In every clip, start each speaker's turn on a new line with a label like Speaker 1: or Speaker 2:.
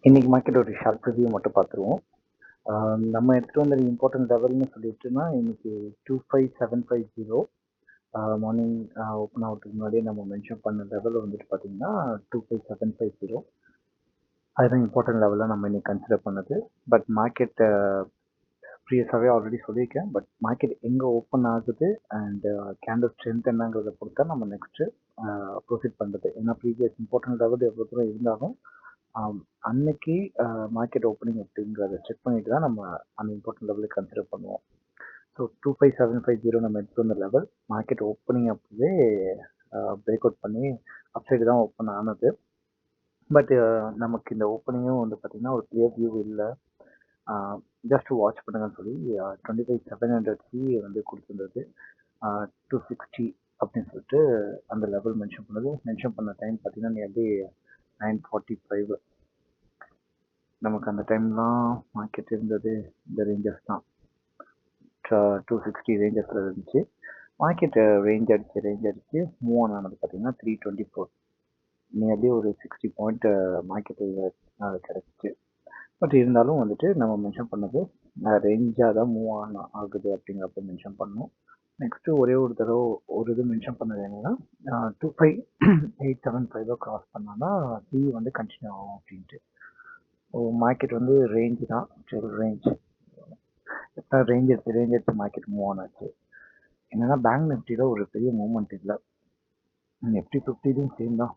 Speaker 1: இன்னைக்கு மார்க்கெட் ஒரு short review மட்டும் பார்த்துருவோம். நம்ம எடுத்துகிட்டு வந்த இம்பார்ட்டன்ட் லெவல்னு சொல்லிட்டுனா இன்னைக்கு 25750 மார்னிங் ஓப்பன் ஆகிறதுக்கு முன்னாடியே நம்ம மென்ஷன் பண்ண லெவல் வந்துட்டு பார்த்தீங்கன்னா 25750. அதுதான் இம்பார்ட்டன்ட் லெவலாக நம்ம இன்னைக்கு கன்சிடர் பண்ணது. பட் மார்க்கெட் ப்ரீவியஸாகவே ஆல்ரெடி சொல்லியிருக்கேன். பட் மார்க்கெட் எங்கே ஓப்பன் ஆகுது அண்ட் கேண்டில் ஸ்ட்ரென்த் என்னங்கிறத பொறுத்தா நம்ம நெக்ஸ்ட்டு ப்ரொசீட் பண்ணுறது. ஏன்னா ப்ரீவியஸ் இம்பார்ட்டன்ட் லெவல் எவ்வளோ தூரம் இருந்தாலும் அன்னைக்கு மார்க்கெட் ஓப்பனிங் அப்படிங்கிறத செக் பண்ணிட்டு தான் நம்ம அந்த இம்பார்ட்டன்ட் லெவலுக்கு கன்சிடர் பண்ணுவோம். ஸோ 25750 நம்ம எடுத்து வந்த லெவல் மார்க்கெட் ஓப்பனிங் அப்போவே பிரேக் அவுட் பண்ணி அப்சைடு தான் ஓப்பன் ஆனது. பட் நமக்கு இந்த ஓப்பனிங்கும் வந்து பார்த்திங்கன்னா ஒரு கிளியர் வியூ இல்லை. ஜஸ்ட் வாட்ச் பண்ணுங்கன்னு சொல்லி 25700 வந்து கொடுத்துருந்தது. 260 அப்படின்னு சொல்லிட்டு அந்த லெவல் மென்ஷன் பண்ண டைம் பார்த்தீங்கன்னா நியர்லி 9:45. நமக்கு அந்த டைம்லாம் மார்க்கெட் இருந்தது இந்த ரேஞ்சஸ் தான். 260 ரேஞ்சஸில் இருந்துச்சு. மார்க்கெட் ரேஞ்ச் அடிச்சு மூவ் ஆன் ஆனது பார்த்தீங்கன்னா 324. நியர்லி ஒரு 60 பாயிண்ட் மார்க்கெட் கிடச்சிச்சு. பட் இருந்தாலும் வந்துட்டு நம்ம மென்ஷன் பண்ணது ரேஞ்சாக தான் மூவ் ஆன் ஆகுது அப்படிங்கிறப்ப மென்ஷன் பண்ணோம். நெக்ஸ்ட்டு ஒரே ஒரு தடவை ஒரு இது மென்ஷன் பண்ணது என்னன்னா 25875 கிராஸ் பண்ணால் டி வந்து கண்டினியூ ஆகும் அப்படின்ட்டு. மார்க்கெட் வந்து ரேஞ்சு தான், ரேஞ்ச் எடுத்து மார்க்கெட் மூவ் ஆன் ஆச்சு. என்னன்னா பேங்க் நிஃப்டியில் ஒரு பெரிய மூவ்மெண்ட் இல்லை. நிஃப்டி 50லையும் சேம் தான்.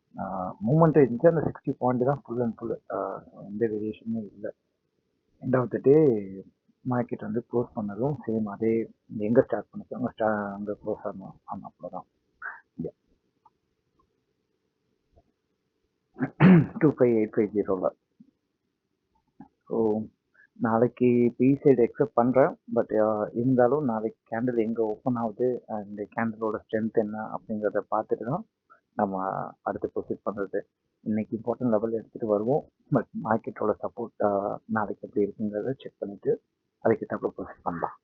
Speaker 1: மூவ்மெண்ட் இருந்துச்சு. அந்த 60 பாயிண்ட் தான் ஃபுல் அண்ட் ஃபுல், எந்த வேரியேஷனுமே இல்லை. End of the day market வந்து க்ளோஸ் பண்ணதும் சேம் அதே எங்கே ஸ்டார்ட் பண்ணிச்சோ அங்கே க்ளோஸ் ஆகணும் அப்போ தான் 25850. ஸோ நாளைக்கு பி சைடு எக்ஸெப்ட் பண்ணுறேன். பட் இருந்தாலும் நாளைக்கு கேண்டில் எங்கே ஓப்பன் ஆகுது அண்ட் கேண்டிலோட ஸ்ட்ரென்த் என்ன அப்படிங்கிறத பார்த்துட்டு தான் நம்ம அடுத்து ப்ரொசீட் பண்ணுறது. இன்னைக்கு இம்பார்ட்டன்ட் லெவல் எடுத்துகிட்டு வருவோம். பட் மார்க்கெட்டோட சப்போர்ட் நாளைக்கு எப்படி இருக்குங்கிறத செக் பண்ணிவிட்டு அதுக்கு தப்பு ப்ரொசீட் பண்ணலாம்.